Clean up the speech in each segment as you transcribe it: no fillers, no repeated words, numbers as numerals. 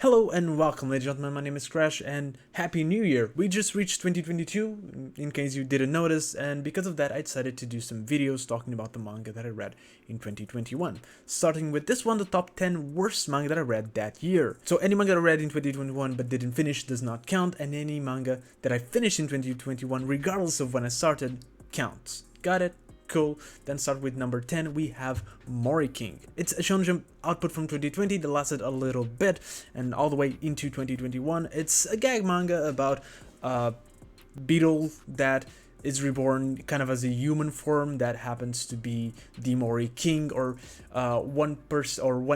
Hello and welcome, ladies and gentlemen. My name is Crash and Happy New Year. We just reached 2022, in case you didn't notice, and because of that I decided to do some videos talking about the manga that I read in 2021. Starting with this one, the top 10 worst manga that I read that year. So any manga that I read in 2021 but didn't finish does not count, and any manga that I finished in 2021 regardless of when I started counts. Got it? Cool. Then start with number 10, we have Mori King. It's a Shonen Jump output from 2020 that lasted a little bit and all the way into 2021. It's a gag manga about a beetle that is reborn kind of as a human form that happens to be the Mori King, or one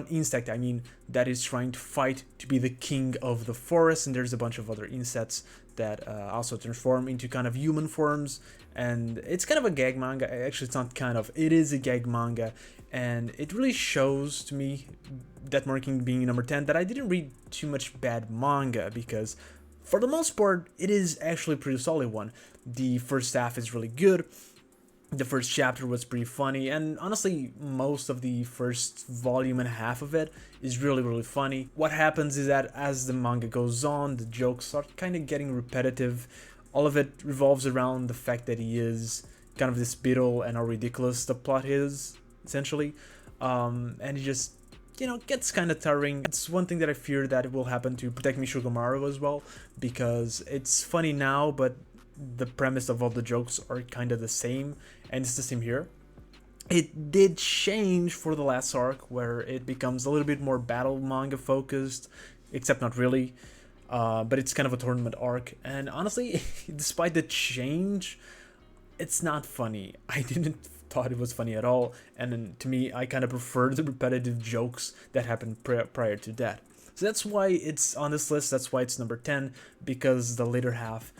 insect, I mean, that is trying to fight to be the king of the forest, and there's a bunch of other insects that also transform into kind of human forms. And it's kind of a gag manga. Actually, it's not kind of, it is a gag manga, and it really shows to me, that Mori King being number 10, that I didn't read too much bad manga, because for the most part it is actually a pretty solid one. The first half is really good, the first chapter was pretty funny, and honestly most of the first volume and a half of it is really funny. What happens is that as the manga goes on, the jokes start kind of getting repetitive. All of it revolves around the fact that he is kind of this beetle and how ridiculous the plot is, essentially. And he just, gets kind of tiring. It's one thing that I fear that it will happen to Protect Me Shugomaru as well, because it's funny now, but the premise of all the jokes are kind of the same, and it's the same here. It did change for the last arc, where it becomes a little bit more battle manga focused, except not really. But it's kind of a tournament arc, and honestly, despite the change, it's not funny. I didn't thought it was funny at all, and then, to me, I kind of prefer the repetitive jokes that happened prior to that. So that's why it's on this list, that's why it's number 10, because the later half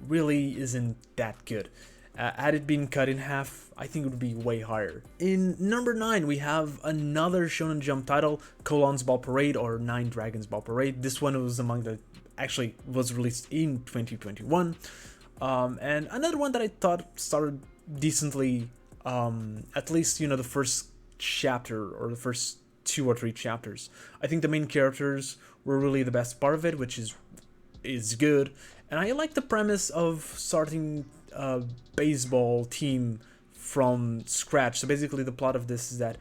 really isn't that good. Had it been cut in half, I think it would be way higher. In number 9, we have another Shonen Jump title, Colon's Ball Parade, or Nine Dragons Ball Parade. This one was among the actually was released in 2021, and another one that I thought started decently, at least the first chapter or the first 2 or 3 chapters. I think the main characters were really the best part of it, which is good, and I like the premise of starting a baseball team from scratch. So basically the plot of this is that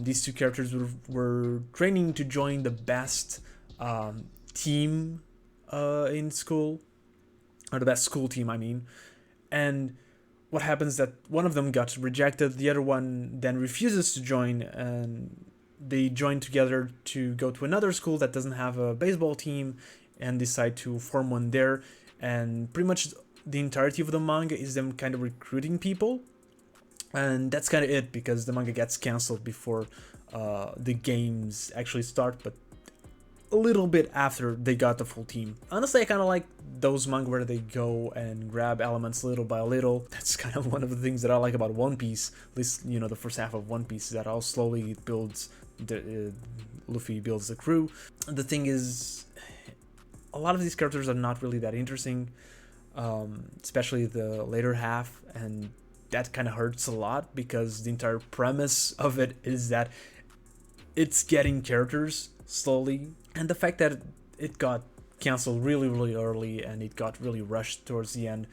these 2 characters were training to join the best team in school, or the best school team, I mean. And what happens that one of them got rejected, the other one then refuses to join, and they join together to go to another school that doesn't have a baseball team and decide to form one there. And pretty much the entirety of the manga is them kind of recruiting people, and that's kind of it, because the manga gets cancelled before the games actually start, but a little bit after they got the full team. Honestly, I kind of like those manga where they go and grab elements little by little. That's kind of one of the things that I like about One Piece, at least, the first half of One Piece, is that how slowly it builds, Luffy builds the crew. The thing is, a lot of these characters are not really that interesting, especially the later half, and that kind of hurts a lot, because the entire premise of it is that it's getting characters slowly, and the fact that it got cancelled really early and it got really rushed towards the end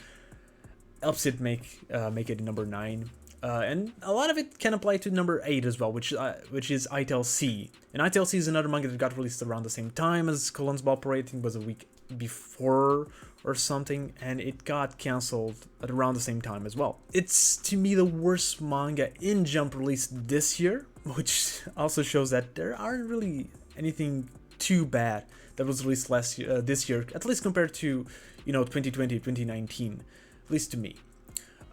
helps it make it number 9. And a lot of it can apply to number 8 as well, which is ITLC. And ITLC is another manga that got released around the same time as Colon's Ball Parade. I think it was a week before or something, and it got cancelled at around the same time as well. It's, to me, the worst manga in Jump released this year, which also shows that there aren't really anything too bad that was released this year, at least compared to 2020, 2019, at least to me.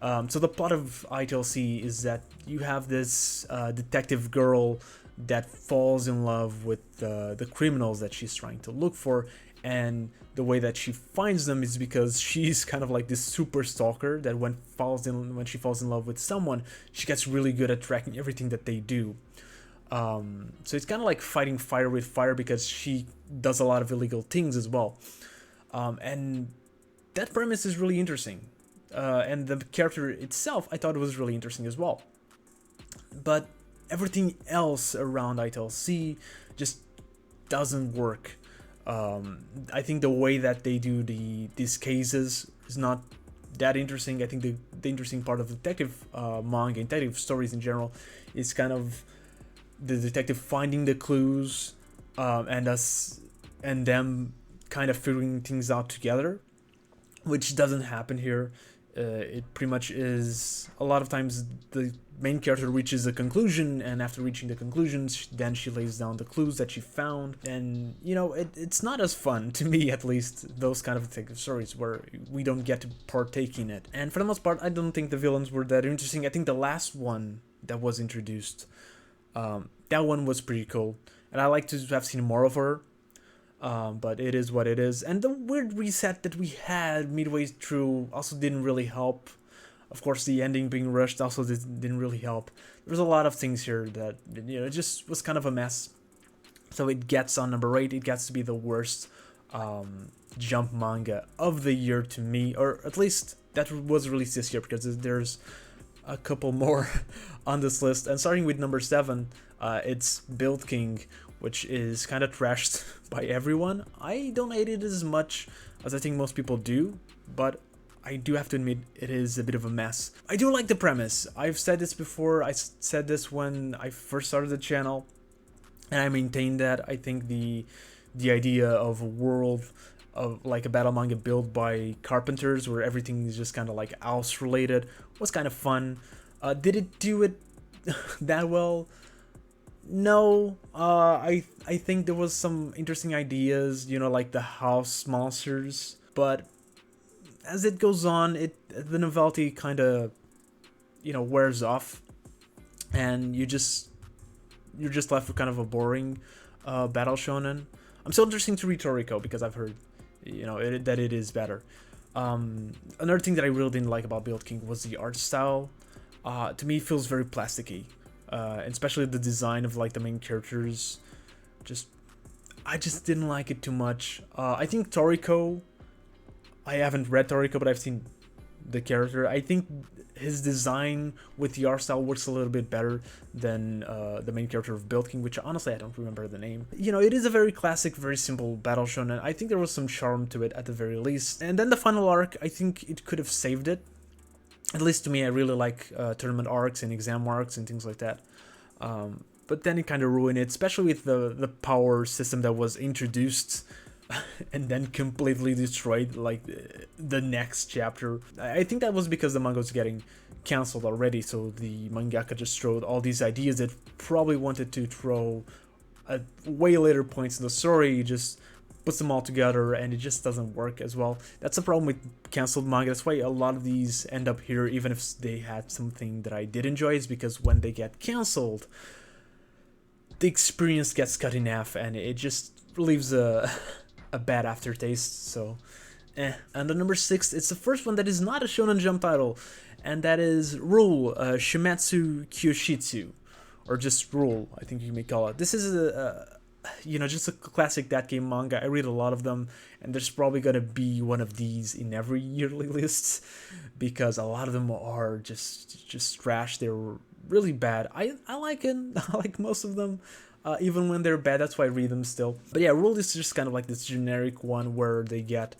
So the plot of ITLC is that you have this detective girl that falls in love with the criminals that she's trying to look for, and the way that she finds them is because she's kind of like this super stalker that when she falls in love with someone, she gets really good at tracking everything that they do. So it's kind of like fighting fire with fire, because she does a lot of illegal things as well. And that premise is really interesting. And the character itself, I thought it was really interesting as well. But everything else around ITLC just doesn't work. I think the way that they do these cases is not that interesting. I think the interesting part of detective manga, detective stories in general, is kind of the detective finding the clues, and them kind of figuring things out together, which doesn't happen here. It pretty much is, a lot of times the main character reaches a conclusion, and after reaching the conclusions, then she lays down the clues that she found. And you know, it's not as fun, to me at least, those kind of detective stories where we don't get to partake in it. And for the most part, I don't think the villains were that interesting. I think the last one that was introduced, that one was pretty cool, and I like to have seen more of her. But it is what it is. And the weird reset that we had midway through also didn't really help. Of course, the ending being rushed also didn't really help. There was a lot of things here that, you know, it just was kind of a mess. So it gets on number 8. It gets to be the worst Jump manga of the year to me, or at least that was released this year, because there's a couple more on this list. And starting with number 7, it's Build King, which is kind of trashed by everyone. I don't hate it as much as I think most people do, but I do have to admit it is a bit of a mess. I do like the premise. I've said this before. I said this when I first started the channel, and I maintain that. I think the idea of a world of like a battle manga built by carpenters, where everything is just kind of like house related, was kind of fun. Did it do it that well? No. I think there was some interesting ideas, you know, like the house monsters, but as it goes on, the novelty kind of, you know, wears off, and you're just left with kind of a boring battle shonen. I'm still interested to read Toriko because I've heard, you know, that it is better. Another thing that I really didn't like about Build King was the art style. To me, it feels very plasticky, especially the design of like the main characters. I just didn't like it too much. I think Toriko, I haven't read Toriko, but I've seen the character. I think his design with the art style works a little bit better than the main character of Build King, which honestly I don't remember the name. You know, it is a very classic, very simple battle shonen. I think there was some charm to it at the very least. And then the final arc, I think it could have saved it. At least to me, I really like tournament arcs and exam arcs and things like that. But then it kind of ruined it, especially with the power system that was introduced and then completely destroyed like the next chapter. I think that was because the manga was getting cancelled already, so the mangaka just threw all these ideas that probably wanted to throw at way later points in the story. He just puts them all together and it just doesn't work as well. That's the problem with cancelled manga. That's why a lot of these end up here, even if they had something that I did enjoy, is because when they get cancelled, the experience gets cut in half and it just leaves a bad aftertaste. So And the number 6, it's the first one that is not a Shonen Jump title, and that is Rule, Shimetsu Kyoshitsu, or just Rule, I think you may call it. This is just a classic that game manga. I read a lot of them, and there's probably gonna be one of these in every yearly list, because a lot of them are just trash. They're really bad. I like it. I like most of them. Even when they're bad, that's why I read them still. But yeah, Rule is just kind of like this generic one where they get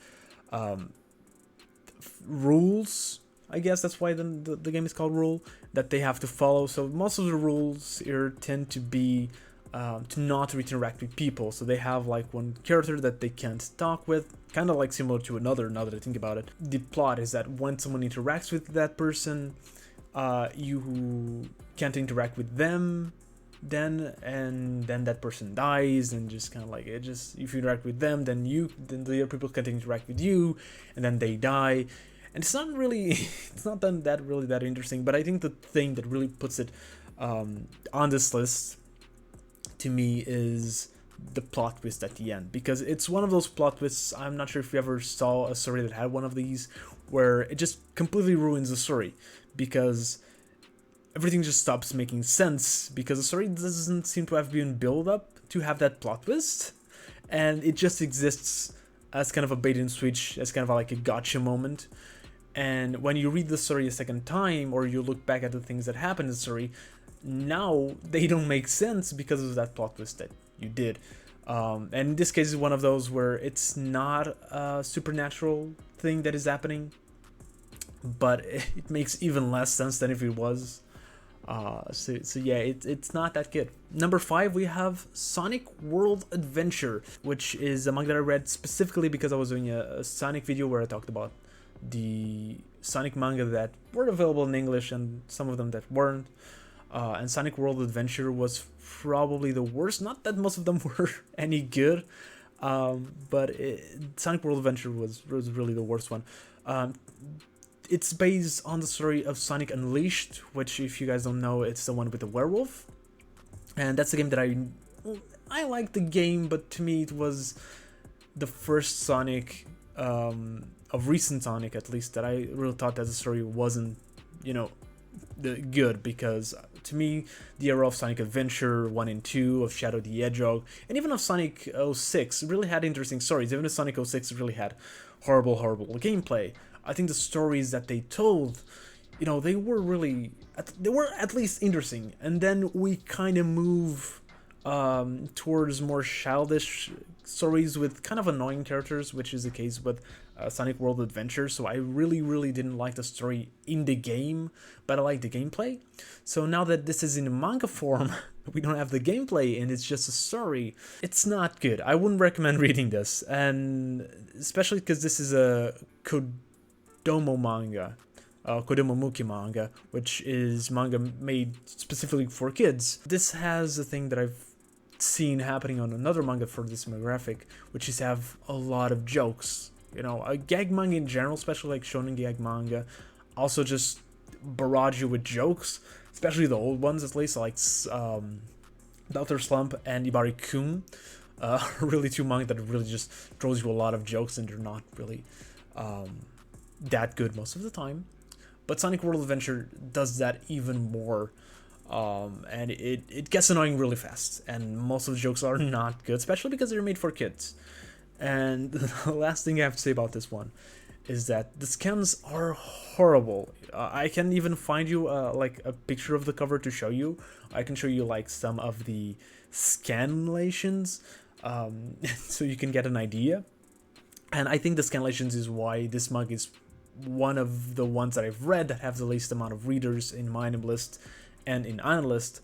rules. I guess that's why the game is called Rule, that they have to follow. So most of the rules here tend to be to not interact with people. So they have like one character that they can't talk with, kind of like similar to another, now that I think about it. The plot is that when someone interacts with that person, you can't interact with them then that person dies, and just kind of like it just, if you interact with them, then the other people can't interact with you, and then they die. And it's not really it's not really that interesting, but I think the thing that really puts it on this list to me is the plot twist at the end, because it's one of those plot twists. I'm not sure if you ever saw a story that had one of these, where it just completely ruins the story, because everything just stops making sense, because the story doesn't seem to have been built up to have that plot twist, and it just exists as kind of a bait and switch, as kind of like a gotcha moment. And when you read the story a second time, or you look back at the things that happened in the story, now they don't make sense because of that plot twist that you did. And in this case, it's one of those where it's not a supernatural thing that is happening, but it makes even less sense than if it was. So yeah, it's not that good. Number 5, we have Sonic World Adventure, which is a manga that I read specifically because I was doing a Sonic video where I talked about the Sonic manga that were available in English and some of them that weren't. And Sonic World Adventure was probably the worst. Not that most of them were any good, but Sonic World Adventure was really the worst one. It's based on the story of Sonic Unleashed, which, if you guys don't know, it's the one with the werewolf. And that's the game that I liked the game, but to me it was the first Sonic, of recent Sonic at least, that I really thought that the story wasn't, good, because to me, the era of Sonic Adventure 1 and 2, of Shadow the Hedgehog, and even of Sonic 06 really had interesting stories. Even if Sonic 06 really had horrible gameplay, I think the stories that they told, they were at least interesting. And then we kind of move towards more childish stories with kind of annoying characters, which is the case with Sonic World Adventure. So I really didn't like the story in the game, but I like the gameplay. So now that this is in manga form, we don't have the gameplay and it's just a story. It's not good. I wouldn't recommend reading this, and especially because this is a Kodomo manga, Kodomo Muki manga, which is manga made specifically for kids. This has a thing that I've seen happening on another manga for this demographic, which is have a lot of jokes. A gag manga in general, especially like shonen gag manga, also just barrage you with jokes, especially the old ones at least, like Dr. Slump and Ibari-kun. Really two manga that really just throws you a lot of jokes, and they're not really that good most of the time. But Sonic World Adventure does that even more, and it gets annoying really fast, and most of the jokes are not good, especially because they're made for kids. And the last thing I have to say about this one is that the scans are horrible. I can even find you like a picture of the cover to show you. I can show you like some of the scanlations, so you can get an idea. And I think the scanlations is why this manga is one of the ones that I've read that have the least amount of readers in my list and in Analyst,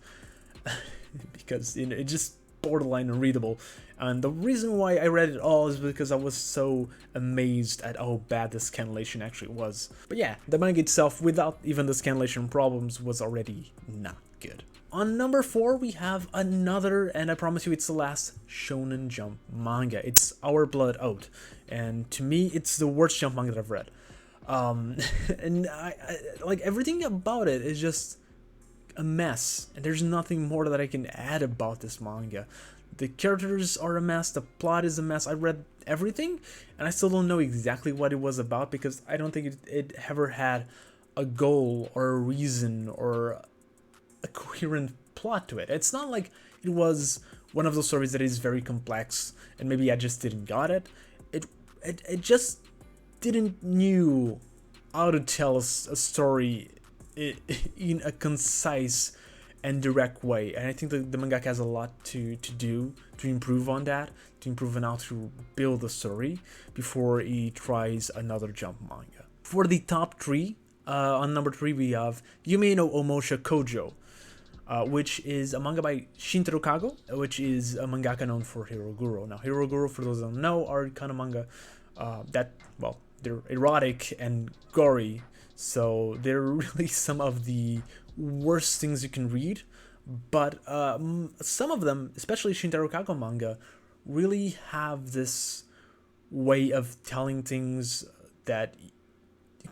because it's just borderline unreadable. And the reason why I read it all is because I was so amazed at how bad the scanlation actually was. But yeah, the manga itself, without even the scanlation problems, was already not good. On number 4, we have another, and I promise you it's the last, Shonen Jump manga. It's Our Blood Oath, and to me, it's the worst Jump manga that I've read. And I like everything about it is just a mess, and there's nothing more that I can add about this manga. The characters are a mess, the plot is a mess. I read everything, and I still don't know exactly what it was about, because I don't think it ever had a goal or a reason or a coherent plot to it. It's not like it was one of those stories that is very complex, and maybe I just didn't got it. It just didn't knew how to tell a story in a concise and direct way, and I think the mangaka has a lot to do to improve on that, to improve on how to build a story before he tries another Jump manga. For the top 3, on number 3 we have Yume no Omosha Kojo, which is a manga by Shintaro Kago, which is a mangaka known for Hiroguro. Now, Hiroguro, for those who don't know, are kind of manga that, well, they're erotic and gory, so they're really some of the worst things you can read. But some of them, especially Shintaro Kago manga, really have this way of telling things that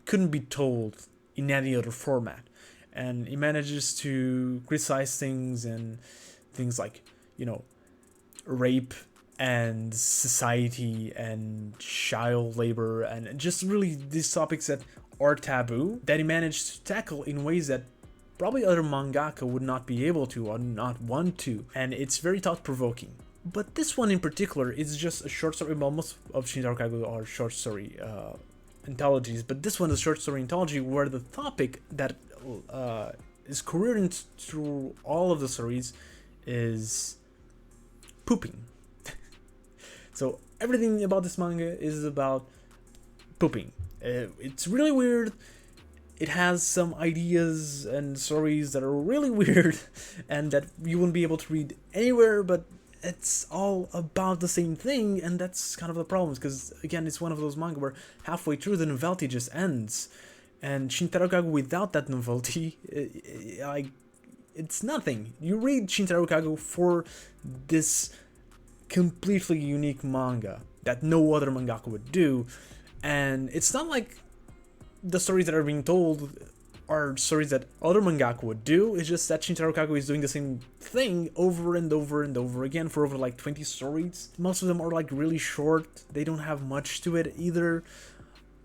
couldn't be told in any other format. And he manages to criticize things, and things like, rape and society and child labor, and just really these topics that are taboo, that he managed to tackle in ways that probably other mangaka would not be able to or not want to, and it's very thought-provoking. But this one in particular is just a short story. Most of Shintaro Kago are short story anthologies, but this one is a short story anthology where the topic that is coherent through all of the stories is pooping. So everything about this manga is about pooping. It's really weird. It has some ideas and stories that are really weird and that you wouldn't be able to read anywhere, but it's all about the same thing, and that's kind of the problem, because again, it's one of those manga where halfway through the novelty just ends, and Shintaro Kago without that novelty, it's nothing. You read Shintaro Kago for this completely unique manga that no other mangaka would do, and it's not like the stories that are being told are stories that other mangaka would do. It's just that Shintaro Kago is doing the same thing over and over and over again for over like 20 stories. Most of them are like really short. They don't have much to it either.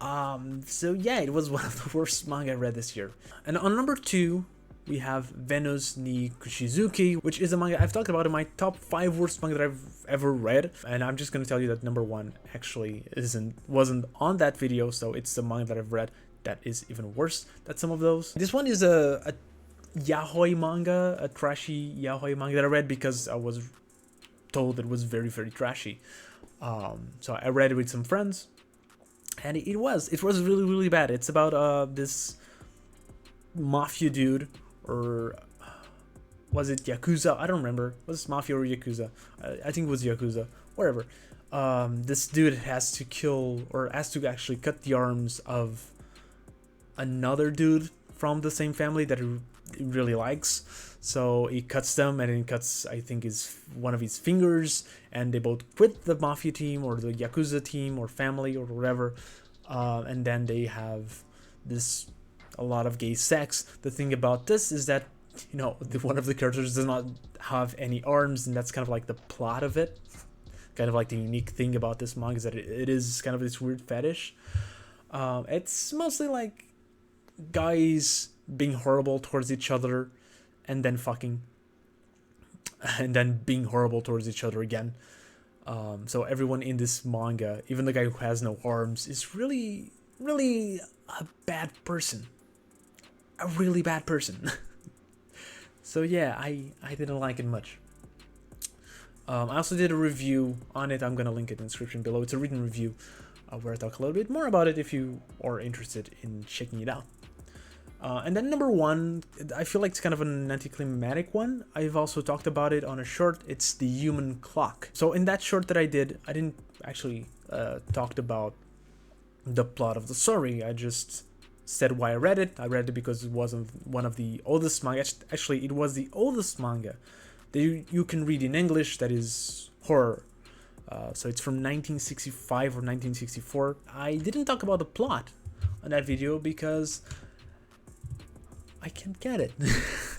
So yeah, it was one of the worst manga I read this year. And on number 2, we have Venus ni Kushizuki, which is a manga I've talked about in my top 5 worst manga that I've ever read. And I'm just gonna tell you that number 1 actually wasn't on that video, so it's the manga that I've read that is even worse than some of those. This one is a yaoi manga, a trashy yaoi manga that I read because I was told it was very, very trashy. So I read it with some friends, and it was really, really bad. It's about this mafia dude, or was it Yakuza? I don't remember. Was it mafia or Yakuza? I think it was Yakuza. Whatever. This dude has to kill, or has to actually cut the arms of another dude from the same family that he really likes. So he cuts them, and then cuts, I think, one of his fingers, and they both quit the mafia team or the Yakuza team or family or whatever, and then they have a lot of gay sex. The thing about this is that, you know, one of the characters does not have any arms, and that's kind of like the plot of it. Kind of like the unique thing about this manga is that it is kind of this weird fetish. It's mostly like guys being horrible towards each other, and then fucking, and then being horrible towards each other again. So everyone in this manga, even the guy who has no arms, is really, really a bad person. A really bad person. So yeah, I didn't like it much. I also did a review on it. I'm gonna link it in the description below. It's a written review where I talk a little bit more about it if you are interested in checking it out. And then number 1, I feel like it's kind of an anticlimactic one. I've also talked about it on a short. It's The Human Clock. So in that short that I didn't actually talk about the plot of the story. I just said why I read it. I read it because it was one of the oldest manga. Actually, it was the oldest manga that you can read in English that is horror. So it's from 1965 or 1964. I didn't talk about the plot on that video because I can't get it.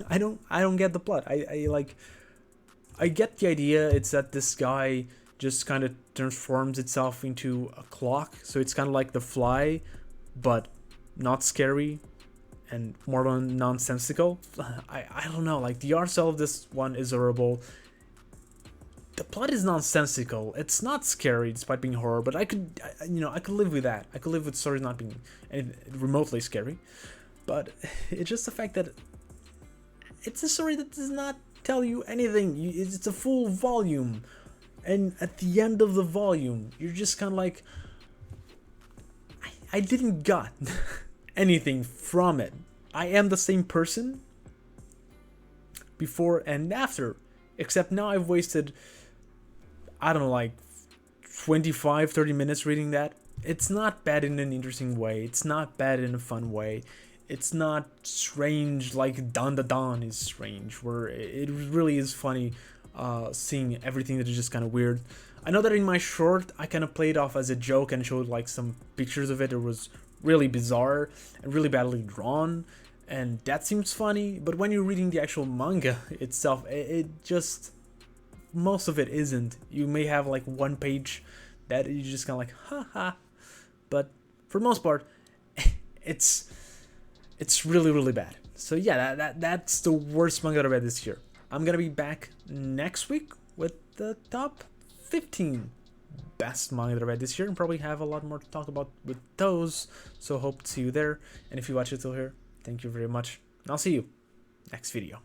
I don't get the plot. I get the idea. It's that this guy just kind of transforms itself into a clock. So it's kind of like The Fly, but not scary and more nonsensical. I don't know. Like, the art style of this one is horrible. The plot is nonsensical. It's not scary despite being horror, but I could live with that. I could live with stories not being remotely scary. But it's just the fact that it's a story that does not tell you anything. It's a full volume, and at the end of the volume, you're just kind of like, I didn't got anything from it. I am the same person before and after, except now I've wasted, I don't know, like 25-30 minutes reading that. It's not bad in an interesting way. It's not bad in a fun way. It's not strange like Dawn the Dawn is strange, where it really is funny seeing everything that is just kind of weird. I know that in my short, I kind of played off as a joke and showed like some pictures of it. It was really bizarre and really badly drawn, and that seems funny. But when you're reading the actual manga itself, it just, most of it isn't. You may have like one page that you just kind of like, haha. But for the most part, it's really, really bad. So yeah, that's the worst manga that I read this year. I'm gonna be back next week with the top 15 best manga that I read this year, and probably have a lot more to talk about with those. So hope to see you there. And if you watch it till here, thank you very much. And I'll see you next video.